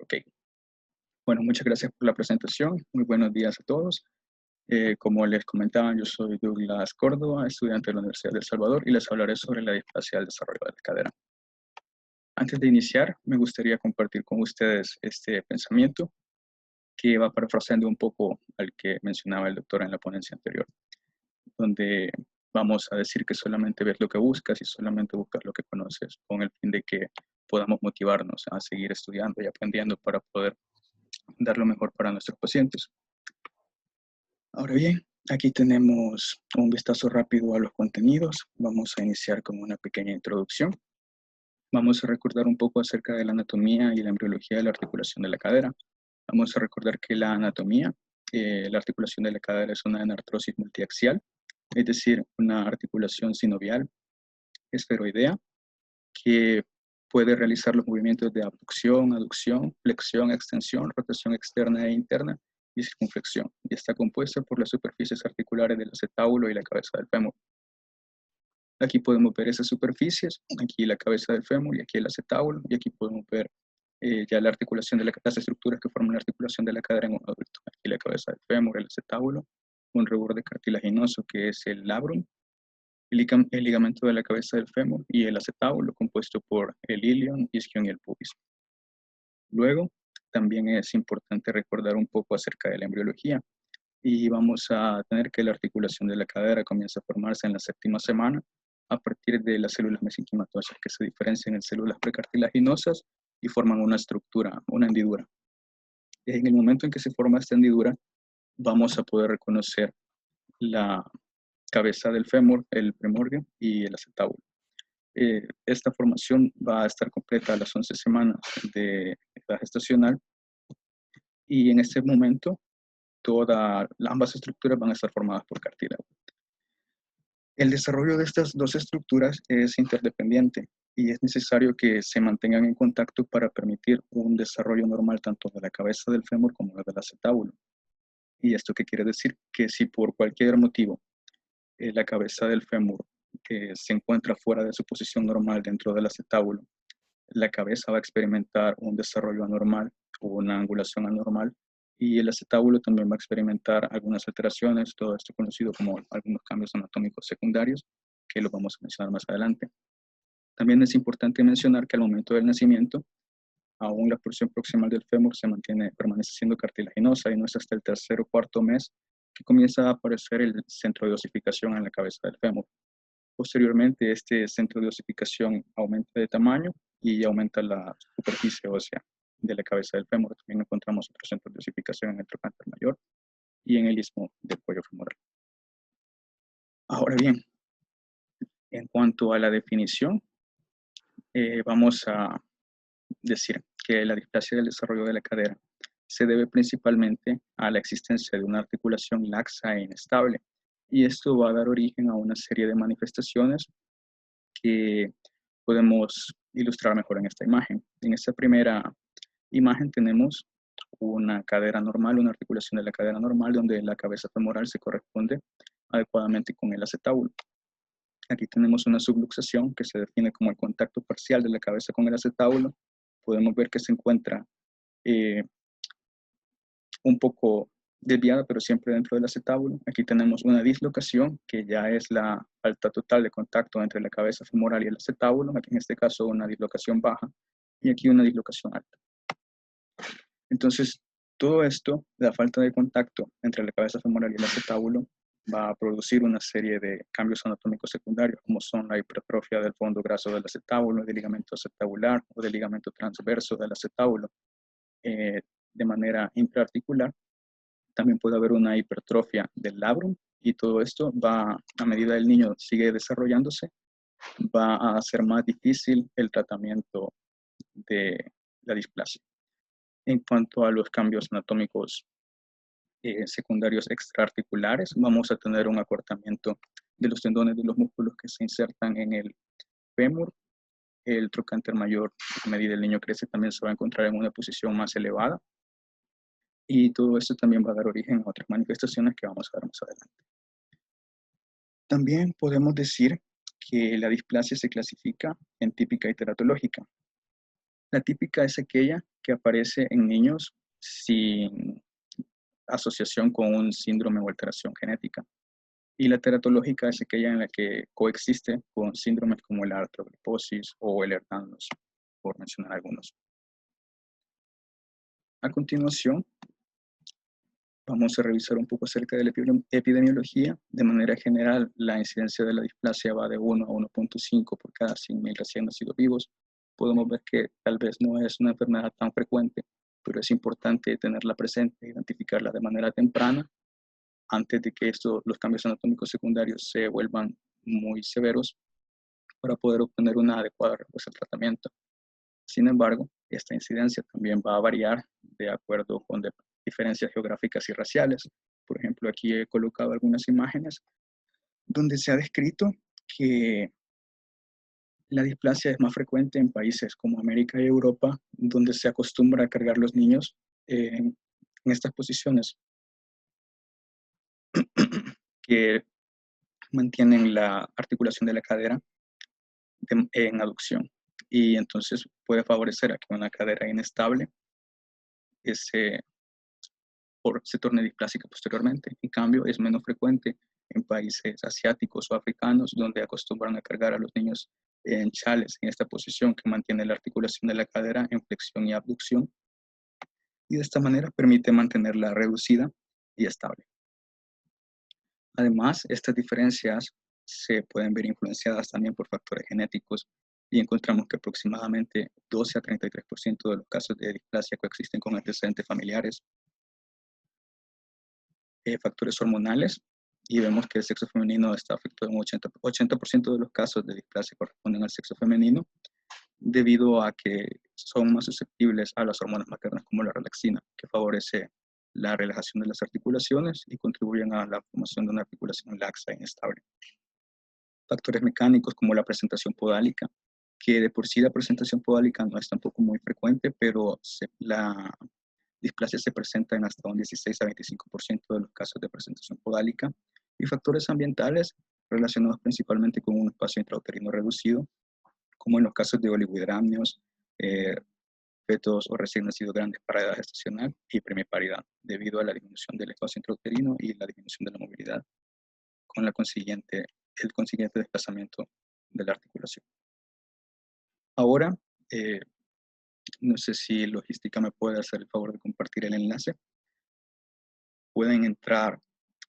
Ok, bueno, muchas gracias por la presentación. Muy buenos días a todos. Como les comentaba, yo soy Douglas Córdoba, estudiante de la Universidad de El Salvador, y les hablaré sobre la displasia del desarrollo de la cadera. Antes de iniciar, me gustaría compartir con ustedes este pensamiento que va parafraseando un poco al que mencionaba el doctor en la ponencia anterior, donde vamos a decir que solamente ves lo que buscas y solamente buscas lo que conoces, con el fin de que podamos motivarnos a seguir estudiando y aprendiendo para poder dar lo mejor para nuestros pacientes. Ahora bien, aquí tenemos un vistazo rápido a los contenidos. Vamos a iniciar con una pequeña introducción. Vamos a recordar un poco acerca de la anatomía y la embriología de la articulación de la cadera. Vamos a recordar que la anatomía, la articulación de la cadera es una anartrosis multiaxial, es decir, una articulación sinovial esferoidea que puede realizar los movimientos de abducción, aducción, flexión, extensión, rotación externa e interna y circunflexión, y está compuesta por las superficies articulares del acetábulo y la cabeza del fémur. Aquí podemos ver esas superficies, aquí la cabeza del fémur y aquí el acetábulo, y aquí podemos ver ya la articulación de las estructuras que forman la articulación de la cadera en un adulto. Aquí la cabeza del fémur, el acetábulo, un reborde cartilaginoso que es el labrum, el ligamento de la cabeza del fémur y el acetábulo compuesto por el ilion, isquion y el pubis. Luego, también es importante recordar un poco acerca de la embriología y vamos a tener que la articulación de la cadera comienza a formarse en la 7ª semana a partir de las células mesenquimatosas que se diferencian en células precartilaginosas y forman una estructura, una hendidura. Y en el momento en que se forma esta hendidura, vamos a poder reconocer la cabeza del fémur, el primordio y el acetábulo. Esta formación va a estar completa a las 11 semanas de edad gestacional y en este momento ambas estructuras van a estar formadas por cartílago. El desarrollo de estas dos estructuras es interdependiente y es necesario que se mantengan en contacto para permitir un desarrollo normal tanto de la cabeza del fémur como del acetábulo. ¿Y esto qué quiere decir? Que si por cualquier motivo la cabeza del fémur se encuentra fuera de su posición normal dentro del acetábulo, la cabeza va a experimentar un desarrollo anormal o una angulación anormal y el acetábulo también va a experimentar algunas alteraciones, todo esto conocido como algunos cambios anatómicos secundarios, que lo vamos a mencionar más adelante. También es importante mencionar que al momento del nacimiento, aún la porción proximal del fémur permanece siendo cartilaginosa y no es hasta el 3.º o 4.º mes que comienza a aparecer el centro de osificación en la cabeza del fémur. Posteriormente, este centro de osificación aumenta de tamaño y aumenta la superficie ósea de la cabeza del fémur. También encontramos otros centros de osificación en el trocánter mayor y en el istmo del cuello femoral. Ahora bien, en cuanto a la definición, vamos a decir que la displasia del desarrollo de la cadera se debe principalmente a la existencia de una articulación laxa e inestable, y esto va a dar origen a una serie de manifestaciones que podemos ilustrar mejor en esta imagen. En esta primera imagen tenemos una cadera normal, una articulación de la cadera normal, donde la cabeza femoral se corresponde adecuadamente con el acetábulo. Aquí tenemos una subluxación que se define como el contacto parcial de la cabeza con el acetábulo. Podemos ver que se encuentra un poco desviada, pero siempre dentro del acetábulo. Aquí tenemos una dislocación, que ya es la falta total de contacto entre la cabeza femoral y el acetábulo, aquí en este caso una dislocación baja, y aquí una dislocación alta. Entonces, todo esto, la falta de contacto entre la cabeza femoral y el acetábulo, va a producir una serie de cambios anatómicos secundarios, como son la hipertrofia del fondo graso del acetábulo, del ligamento acetabular o del ligamento transverso del acetábulo de manera intraarticular. También puede haber una hipertrofia del labrum y todo esto va, a medida el niño sigue desarrollándose, va a hacer más difícil el tratamiento de la displasia. En cuanto a los cambios anatómicos secundarios extraarticulares, vamos a tener un acortamiento de los tendones de los músculos que se insertan en el fémur. El trocánter mayor, a medida el niño crece, también se va a encontrar en una posición más elevada. Y todo esto también va a dar origen a otras manifestaciones que vamos a ver más adelante. También podemos decir que la displasia se clasifica en típica y teratológica. La típica es aquella que aparece en niños sin asociación con un síndrome o alteración genética. Y la teratológica es aquella en la que coexiste con síndromes como la artrogriposis o el Ehlers-Danlos, por mencionar algunos. A continuación, vamos a revisar un poco acerca de la epidemiología. De manera general, la incidencia de la displasia va de 1 a 1.5 por cada 100.000 recién nacidos vivos. Podemos ver que tal vez no es una enfermedad tan frecuente, pero es importante tenerla presente, identificarla de manera temprana, antes de que los cambios anatómicos secundarios se vuelvan muy severos, para poder obtener una adecuada respuesta al tratamiento. Sin embargo, esta incidencia también va a variar de acuerdo con diferencias geográficas y raciales. Por ejemplo, aquí he colocado algunas imágenes donde se ha descrito que la displasia es más frecuente en países como América y Europa, donde se acostumbra a cargar los niños en estas posiciones que mantienen la articulación de la cadera en aducción. Y entonces puede favorecer a que una cadera inestable se torne displásica posteriormente. En cambio, es menos frecuente en países asiáticos o africanos, donde acostumbran a cargar a los niños en chales, en esta posición que mantiene la articulación de la cadera en flexión y abducción, y de esta manera permite mantenerla reducida y estable. Además, estas diferencias se pueden ver influenciadas también por factores genéticos, y encontramos que aproximadamente 12 a 33% de los casos de displasia coexisten con antecedentes familiares, factores hormonales, y vemos que el sexo femenino está afectado en 80% de los casos de displasia corresponden al sexo femenino, debido a que son más susceptibles a las hormonas maternas como la relaxina, que favorece la relajación de las articulaciones y contribuyen a la formación de una articulación laxa e inestable. Factores mecánicos como la presentación podálica, que de por sí la presentación podálica no es tampoco muy frecuente, pero la displasia se presenta en hasta un 16 a 25% de los casos de presentación podálica, y factores ambientales relacionados principalmente con un espacio intrauterino reducido, como en los casos de oligohidramnios, fetos o recién nacidos grandes para edad gestacional y primiparidad, debido a la disminución del espacio intrauterino y la disminución de la movilidad, con el consiguiente desplazamiento de la articulación. Ahora, no sé si logística me puede hacer el favor de compartir el enlace. Pueden entrar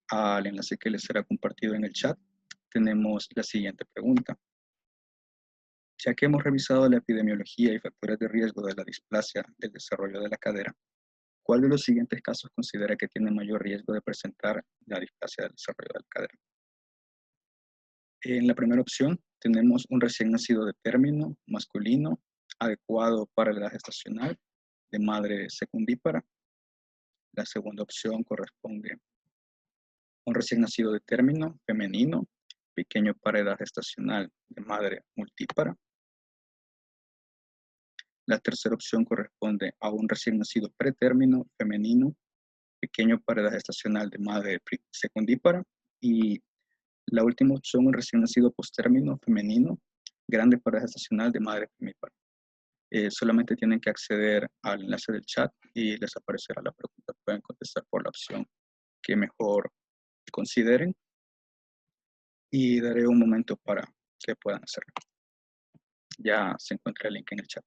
al enlace que les será compartido en el chat. Tenemos la siguiente pregunta. Ya que hemos revisado la epidemiología y factores de riesgo de la displasia del desarrollo de la cadera, ¿cuál de los siguientes casos considera que tiene mayor riesgo de presentar la displasia del desarrollo de la cadera? En la primera opción tenemos un recién nacido de término masculino, adecuado para la edad gestacional, de madre secundípara. La segunda opción corresponde a un recién nacido de término femenino, pequeño para edad gestacional, de madre multípara. La tercera opción corresponde a un recién nacido pretérmino femenino, pequeño para edad gestacional, de madre secundípara. Y la última opción, un recién nacido postérmino femenino, grande para edad gestacional, de madre primípara. Solamente tienen que acceder al enlace del chat y les aparecerá la pregunta. Pueden contestar por la opción que mejor consideren, y daré un momento para que puedan hacerlo. Ya se encuentra el link en el chat.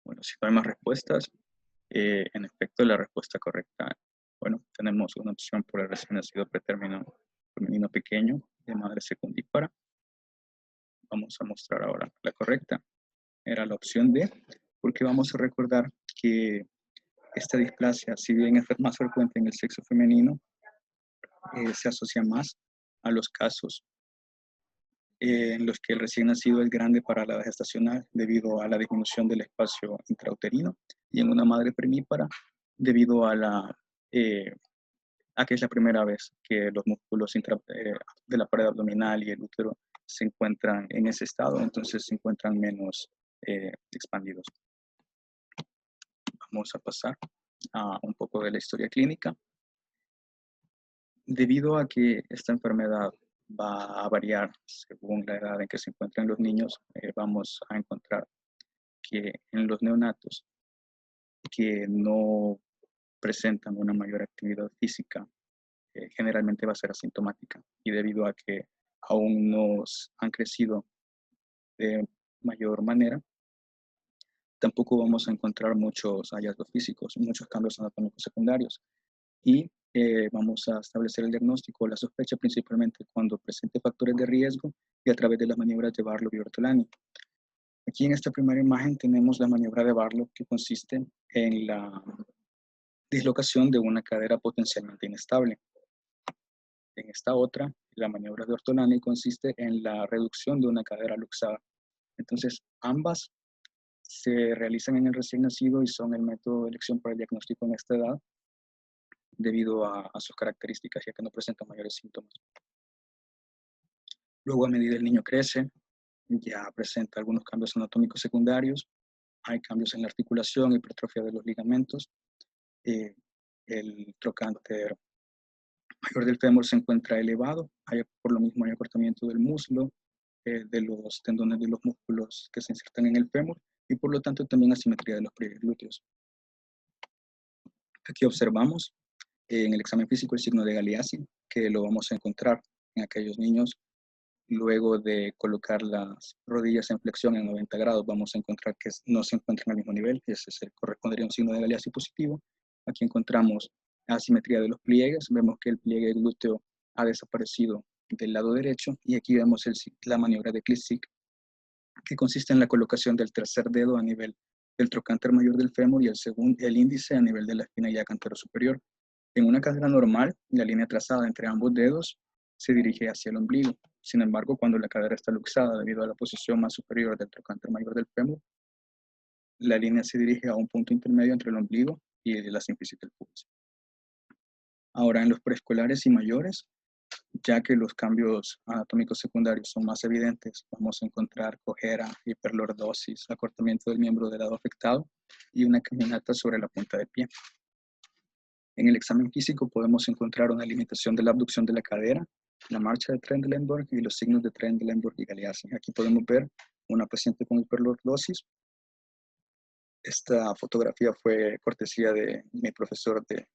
Bueno, si no hay más respuestas, en efecto, la respuesta correcta, bueno, tenemos una opción por el recién nacido pretérmino femenino pequeño, de madre secundípara. Vamos a mostrar ahora la correcta. Era la opción D, porque vamos a recordar que esta displasia, si bien es más frecuente en el sexo femenino, se asocia más a los casos en los que el recién nacido es grande para la edad gestacional debido a la disminución del espacio intrauterino y en una madre primípara debido a que es la primera vez que los músculos de la pared abdominal y el útero se encuentran en ese estado, entonces se encuentran menos expandidos. Vamos a pasar a un poco de la historia clínica. Debido a que esta enfermedad va a variar según la edad en que se encuentran los niños, vamos a encontrar que en los neonatos que no presentan una mayor actividad física, generalmente va a ser asintomática y debido a que aún no han crecido de mayor manera, tampoco vamos a encontrar muchos hallazgos físicos, muchos cambios anatómicos secundarios y vamos a establecer el diagnóstico, la sospecha principalmente cuando presente factores de riesgo y a través de las maniobras de Barlow y Ortolani. Aquí en esta primera imagen tenemos la maniobra de Barlow que consiste en la dislocación de una cadera potencialmente inestable. En esta otra, la maniobra de Ortolani consiste en la reducción de una cadera luxada. Entonces, ambas se realizan en el recién nacido y son el método de elección para el diagnóstico en esta edad debido a sus características, ya que no presentan mayores síntomas. Luego, a medida el niño crece, ya presenta algunos cambios anatómicos secundarios, hay cambios en la articulación, hipertrofia de los ligamentos, el trocánter mayor del fémur se encuentra elevado, por lo mismo hay acortamiento del muslo, de los tendones de los músculos que se insertan en el fémur y por lo tanto también asimetría de los pliegues glúteos. Aquí observamos en el examen físico el signo de Galeazzi, que lo vamos a encontrar en aquellos niños. Luego de colocar las rodillas en flexión en 90 grados, vamos a encontrar que no se encuentran al mismo nivel, ese correspondería a un signo de Galeazzi positivo. Aquí encontramos asimetría de los pliegues, vemos que el pliegue glúteo ha desaparecido del lado derecho y aquí vemos la maniobra de Klissick, que consiste en la colocación del tercer dedo a nivel del trocánter mayor del fémur y el índice a nivel de la espina ilíaca antero superior. En una cadera normal, la línea trazada entre ambos dedos se dirige hacia el ombligo. Sin embargo, cuando la cadera está luxada debido a la posición más superior del trocánter mayor del fémur, la línea se dirige a un punto intermedio entre el ombligo y la sínfisis del pubis. Ahora, en los preescolares y mayores, ya que los cambios anatómicos secundarios son más evidentes, vamos a encontrar cojera, hiperlordosis, acortamiento del miembro del lado afectado y una caminata sobre la punta de pie. En el examen físico podemos encontrar una limitación de la abducción de la cadera, la marcha de Trendelenburg y los signos de Trendelenburg y Galeazzi. Aquí podemos ver una paciente con hiperlordosis. Esta fotografía fue cortesía de mi profesor de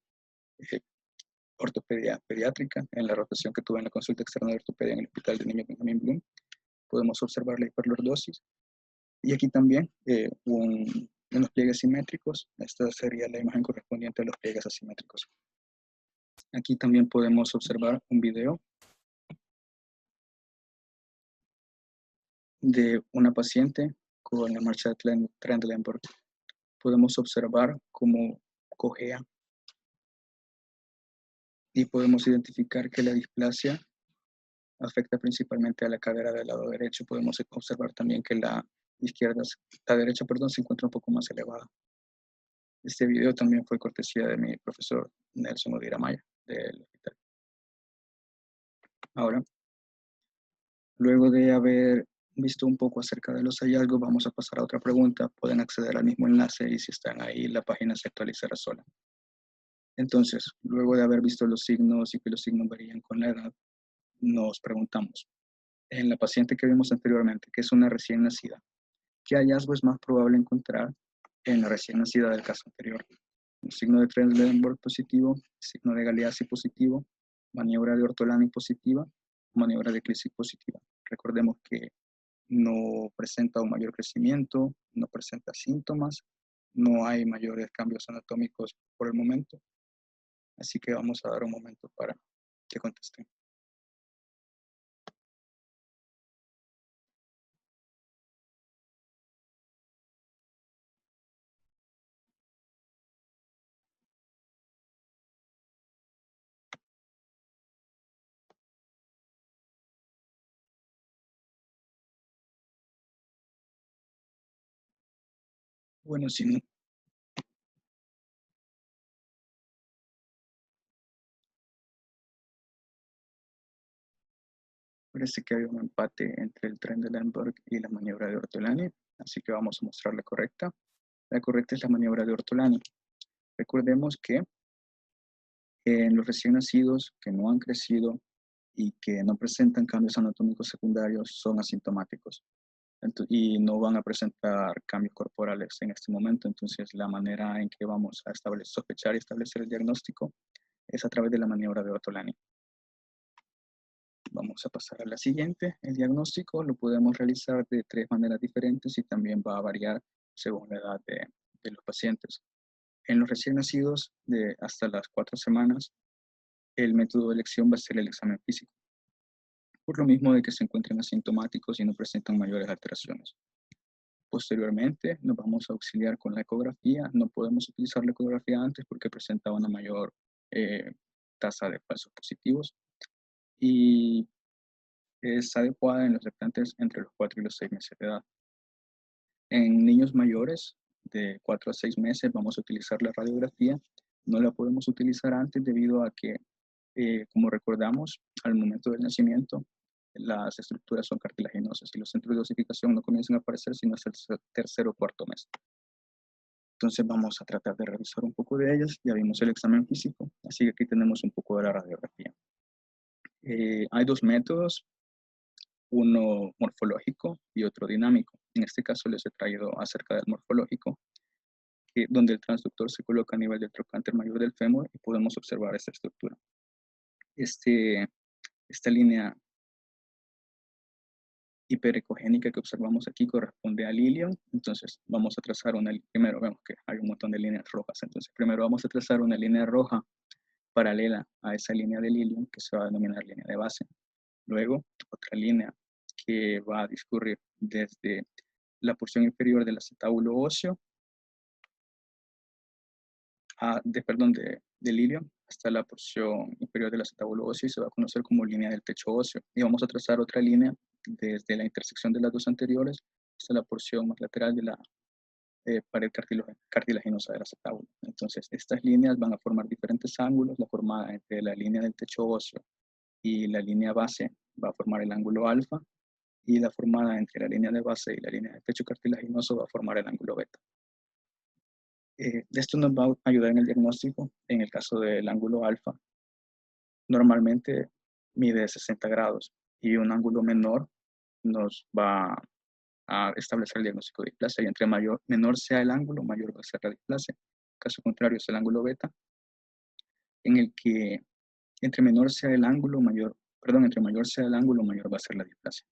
ortopedia pediátrica en la rotación que tuve en la consulta externa de ortopedia en el Hospital de Niños Benjamin Bloom. Podemos observar la hiperlordosis. Y aquí también unos pliegues simétricos. Esta sería la imagen correspondiente a los pliegues asimétricos. Aquí también podemos observar un video de una paciente con la marcha de Trendelenburg. Podemos observar cómo cojea y podemos identificar que la displasia afecta principalmente a la cadera del lado derecho. Podemos observar también que la derecha, se encuentra un poco más elevada. Este video también fue cortesía de mi profesor Nelson Odira Maya del hospital. Ahora, luego de haber visto un poco acerca de los hallazgos, vamos a pasar a otra pregunta. Pueden acceder al mismo enlace y si están ahí, la página se actualizará sola. Entonces, luego de haber visto los signos y que los signos varían con la edad, nos preguntamos, en la paciente que vimos anteriormente, que es una recién nacida, ¿qué hallazgo es más probable encontrar en la recién nacida del caso anterior? El signo de Trendelenburg positivo, signo de Galeazzi positivo, maniobra de Ortolani positiva, maniobra de Klissick positiva. Recordemos que no presenta un mayor crecimiento, no presenta síntomas, no hay mayores cambios anatómicos por el momento. Así que vamos a dar un momento para que contesten. Bueno, si no, parece que hay un empate entre el tren de Lemberg y la maniobra de Ortolani, así que vamos a mostrar la correcta. La correcta es la maniobra de Ortolani. Recordemos que en los recién nacidos que no han crecido y que no presentan cambios anatómicos secundarios son asintomáticos y no van a presentar cambios corporales en este momento. Entonces, la manera en que vamos a sospechar y establecer el diagnóstico es a través de la maniobra de Ortolani. Vamos a pasar a la siguiente. El diagnóstico lo podemos realizar de 3 maneras diferentes y también va a variar según la edad de los pacientes. En los recién nacidos de hasta las 4 semanas, el método de elección va a ser el examen físico, por lo mismo de que se encuentran asintomáticos y no presentan mayores alteraciones. Posteriormente, nos vamos a auxiliar con la ecografía. No podemos utilizar la ecografía antes porque presenta una mayor tasa de falsos positivos y es adecuada en los lactantes entre los 4 y los 6 meses de edad. En niños mayores, de 4 a 6 meses, vamos a utilizar la radiografía. No la podemos utilizar antes debido a que, como recordamos, al momento del nacimiento, las estructuras son cartilaginosas y los centros de osificación no comienzan a aparecer sino hasta el tercer o cuarto mes. Entonces vamos a tratar de revisar un poco de ellas. Ya vimos el examen físico, así que aquí tenemos un poco de la radiografía. Hay 2 métodos, uno morfológico y otro dinámico. En este caso les he traído acerca del morfológico, donde el transductor se coloca a nivel del trocánter mayor del fémur y podemos observar esta estructura. Esta línea hiperecogénica que observamos aquí corresponde al ilion. Entonces vamos a trazar primero vemos que hay un montón de líneas rojas. Entonces primero vamos a trazar una línea roja paralela a esa línea del ilion que se va a denominar línea de base. Luego otra línea que va a discurrir desde la porción inferior del acetábulo óseo del ilion hasta la porción inferior del acetábulo óseo y se va a conocer como línea del techo óseo. Y vamos a trazar otra línea desde la intersección de las dos anteriores hasta la porción más lateral de la pared cartilaginosa del acetábulo. Entonces, estas líneas van a formar diferentes ángulos. La formada entre la línea del techo óseo y la línea base va a formar el ángulo alfa, y la formada entre la línea de base y la línea del techo cartilaginoso va a formar el ángulo beta. Esto nos va a ayudar en el diagnóstico. En el caso del ángulo alfa, normalmente mide 60 grados y un ángulo menor nos va a establecer el diagnóstico de displasia, y entre menor sea el ángulo, mayor va a ser la displasia. Caso contrario es el ángulo beta, en el que entre mayor sea el ángulo, mayor va a ser la displasia.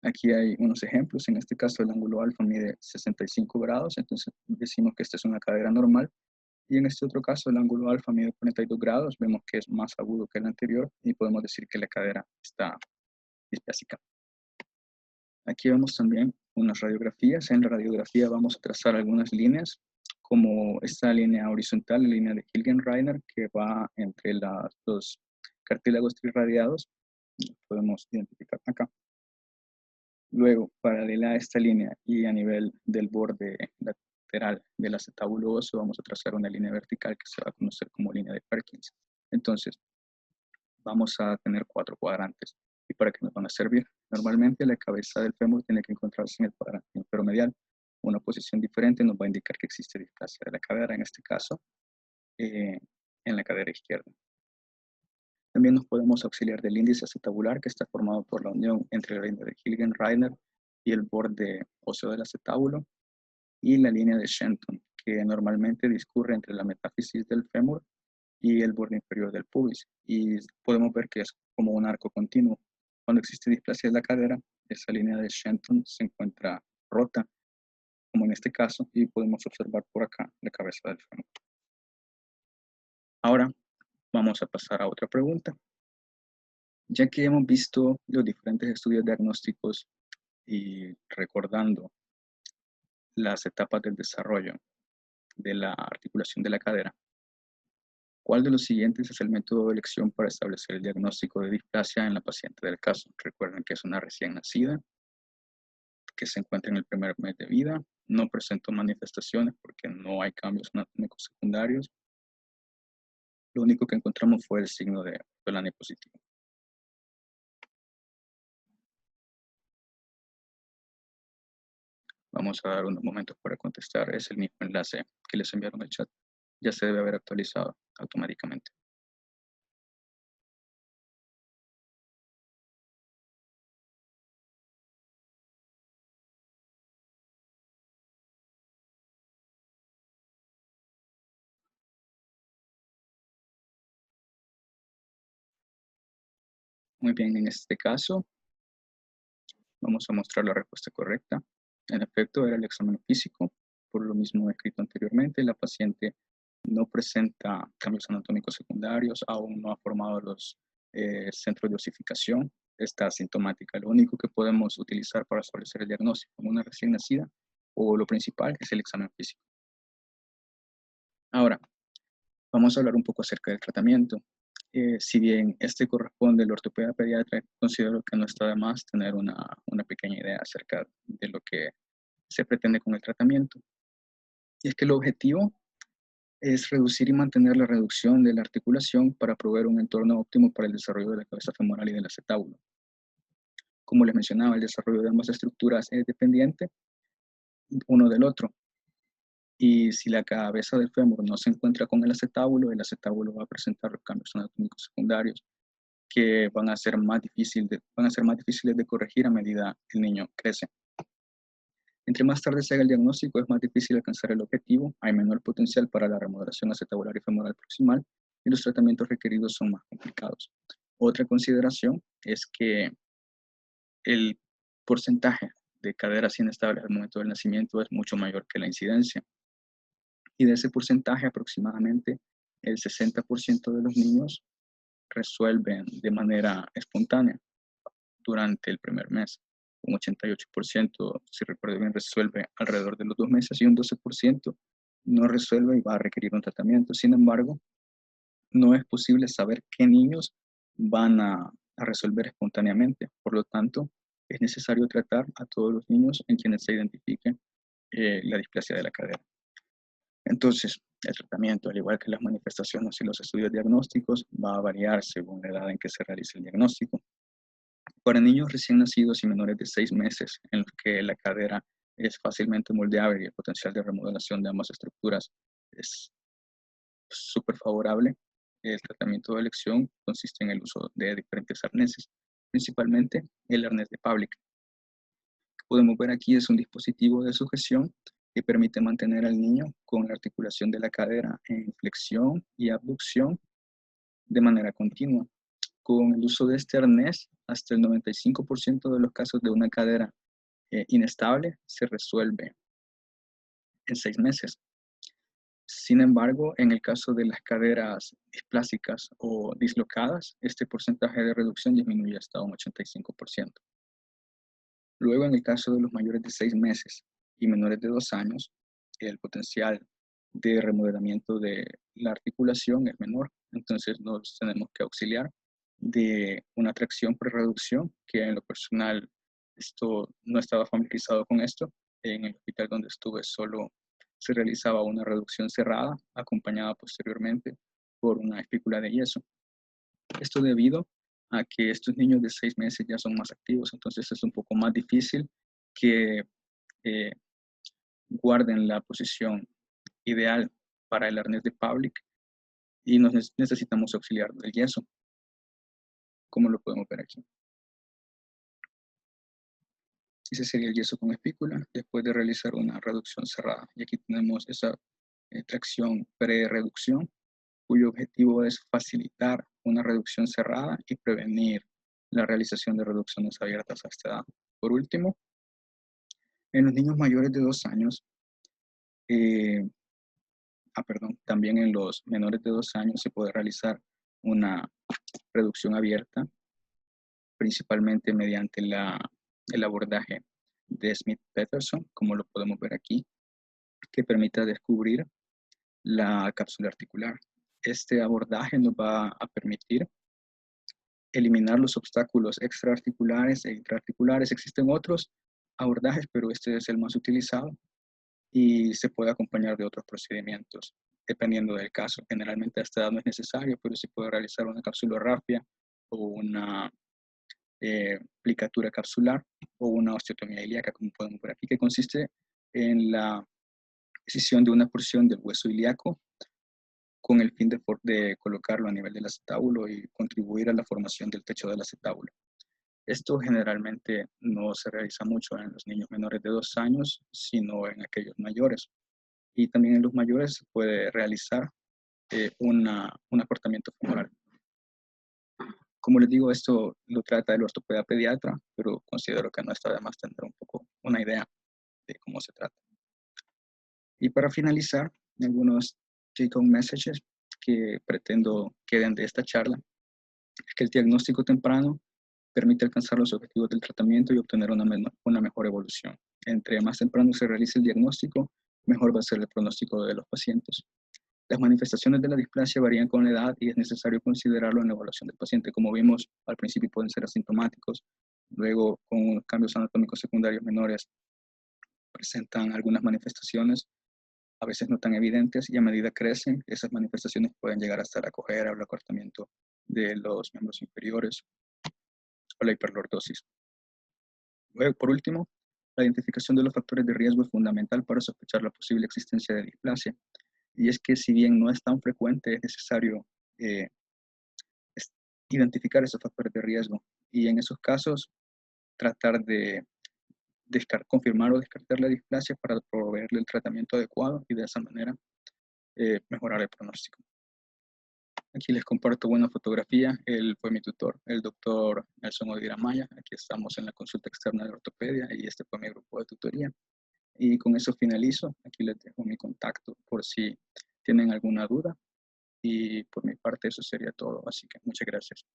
Aquí hay unos ejemplos. En este caso el ángulo alfa mide 65 grados, entonces decimos que esta es una cadera normal. Y en este otro caso el ángulo alfa mide 42 grados, vemos que es más agudo que el anterior y podemos decir que la cadera está displásica. Aquí vemos también unas radiografías. En la radiografía vamos a trazar algunas líneas, como esta línea horizontal, la línea de Hilgenreiner, que va entre los cartílagos trirradiados. Podemos identificar acá. Luego, paralela a esta línea y a nivel del borde lateral del acetábulo óseo, vamos a trazar una línea vertical que se va a conocer como línea de Perkins. Entonces, vamos a tener 4 cuadrantes. ¿Y para qué nos van a servir? Normalmente la cabeza del fémur tiene que encontrarse en el cuadrante inferomedial. Una posición diferente nos va a indicar que existe displasia de la cadera, en este caso, en la cadera izquierda. También nos podemos auxiliar del índice acetabular, que está formado por la unión entre la línea de Hilgenreiner y el borde óseo del acetábulo, y la línea de Shenton, que normalmente discurre entre la metáfisis del fémur y el borde inferior del pubis. Y podemos ver que es como un arco continuo. Cuando existe displasia de la cadera, esa línea de Shenton se encuentra rota, como en este caso, y podemos observar por acá la cabeza del fémur. Ahora vamos a pasar a otra pregunta. Ya que hemos visto los diferentes estudios diagnósticos y recordando las etapas del desarrollo de la articulación de la cadera, ¿cuál de los siguientes es el método de elección para establecer el diagnóstico de displasia en la paciente del caso? Recuerden que es una recién nacida, que se encuentra en el primer mes de vida, no presentó manifestaciones porque no hay cambios anatómicos secundarios. Lo único que encontramos fue el signo de Polanyi positivo. Vamos a dar unos momentos para contestar. Es el mismo enlace que les enviaron al chat. Ya se debe haber actualizado automáticamente. Muy bien, en este caso vamos a mostrar la respuesta correcta. En efecto, era el examen físico. Por lo mismo escrito anteriormente, la paciente no presenta cambios anatómicos secundarios, aún no ha formado los centros de osificación, está asintomática. Lo único que podemos utilizar para establecer el diagnóstico en una recién nacida, o lo principal, es el examen físico. Ahora, vamos a hablar un poco acerca del tratamiento. Si bien este corresponde al ortopeda pediatra, considero que no está de más tener una pequeña idea acerca de lo que se pretende con el tratamiento. Y es que el objetivo es reducir y mantener la reducción de la articulación para proveer un entorno óptimo para el desarrollo de la cabeza femoral y del acetábulo. Como les mencionaba, el desarrollo de ambas estructuras es dependiente uno del otro. Y si la cabeza del fémur no se encuentra con el acetábulo va a presentar los cambios anatómicos secundarios que van a ser más difíciles de corregir a medida que el niño crece. Entre más tarde se haga el diagnóstico, es más difícil alcanzar el objetivo, hay menor potencial para la remodelación acetabular y femoral proximal, y los tratamientos requeridos son más complicados. Otra consideración es que el porcentaje de caderas inestables al momento del nacimiento es mucho mayor que la incidencia. Y de ese porcentaje, aproximadamente el 60% de los niños resuelven de manera espontánea durante el primer mes. Un 88%, si recuerdo bien, resuelve alrededor de los 2 meses y un 12% no resuelve y va a requerir un tratamiento. Sin embargo, no es posible saber qué niños van a resolver espontáneamente. Por lo tanto, es necesario tratar a todos los niños en quienes se identifique la displasia de la cadera. Entonces, el tratamiento, al igual que las manifestaciones y los estudios diagnósticos, va a variar según la edad en que se realice el diagnóstico. Para niños recién nacidos y menores de 6 meses, en los que la cadera es fácilmente moldeable y el potencial de remodelación de ambas estructuras es súper favorable, el tratamiento de elección consiste en el uso de diferentes arneses, principalmente el arnés de Pavlik. Lo que podemos ver aquí es un dispositivo de sujeción que permite mantener al niño con la articulación de la cadera en flexión y abducción de manera continua. Con el uso de este arnés, hasta el 95% de los casos de una cadera inestable se resuelve en 6 meses. Sin embargo, en el caso de las caderas displásicas o dislocadas, este porcentaje de reducción disminuye hasta un 85%. Luego, en el caso de los mayores de 6 meses y menores de 2 años, el potencial de remodelamiento de la articulación es menor, entonces nos tenemos que auxiliar de una tracción pre-reducción, que en lo personal no estaba familiarizado con esto. En el hospital donde estuve solo se realizaba una reducción cerrada, acompañada posteriormente por una espícula de yeso. Esto debido a que estos niños de 6 meses ya son más activos, entonces es un poco más difícil que eh, guarden la posición ideal para el arnés de Pavlik y necesitamos auxiliar del yeso, como lo podemos ver aquí. Ese sería el yeso con espícula después de realizar una reducción cerrada. Y aquí tenemos esa tracción pre-reducción, cuyo objetivo es facilitar una reducción cerrada y prevenir la realización de reducciones abiertas a esta edad. Por último, en los niños mayores de 2 años, también en los menores de 2 años se puede realizar una reducción abierta, principalmente mediante el abordaje de Smith-Peterson, como lo podemos ver aquí, que permite descubrir la cápsula articular. Este abordaje nos va a permitir eliminar los obstáculos extraarticulares e intraarticulares. Existen otros abordajes, pero este es el más utilizado, y se puede acompañar de otros procedimientos, dependiendo del caso. Generalmente a esta edad no es necesario, pero se puede realizar una capsulorrafia o una plicatura capsular o una osteotomía ilíaca, como podemos ver aquí, que consiste en la excisión de una porción del hueso ilíaco con el fin de colocarlo a nivel del acetábulo y contribuir a la formación del techo del acetábulo. Esto generalmente no se realiza mucho en los niños menores de 2 años, sino en aquellos mayores. Y también en los mayores se puede realizar un acortamiento femoral. Como les digo, esto lo trata el ortopeda pediatra, pero considero que no está de más tener un poco una idea de cómo se trata. Y para finalizar, algunos take-home messages que pretendo queden de esta charla es que el diagnóstico temprano permite alcanzar los objetivos del tratamiento y obtener una mejor evolución. Entre más temprano se realice el diagnóstico, mejor va a ser el pronóstico de los pacientes. Las manifestaciones de la displasia varían con la edad y es necesario considerarlo en la evaluación del paciente. Como vimos, al principio pueden ser asintomáticos, luego con cambios anatómicos secundarios menores presentan algunas manifestaciones, a veces no tan evidentes, y a medida que crecen, esas manifestaciones pueden llegar hasta la cojera o el acortamiento de los miembros inferiores o la hiperlordosis. Luego, por último, la identificación de los factores de riesgo es fundamental para sospechar la posible existencia de displasia. Y es que si bien no es tan frecuente, es necesario eh, identificar esos factores de riesgo y en esos casos tratar de confirmar o descartar la displasia para proveerle el tratamiento adecuado y de esa manera mejorar el pronóstico. Aquí les comparto una fotografía. Él fue mi tutor, el doctor Nelson Odira Maya. Aquí estamos en la consulta externa de ortopedia y este fue mi grupo de tutoría. Y con eso finalizo. Aquí les dejo mi contacto por si tienen alguna duda. Y por mi parte eso sería todo. Así que muchas gracias.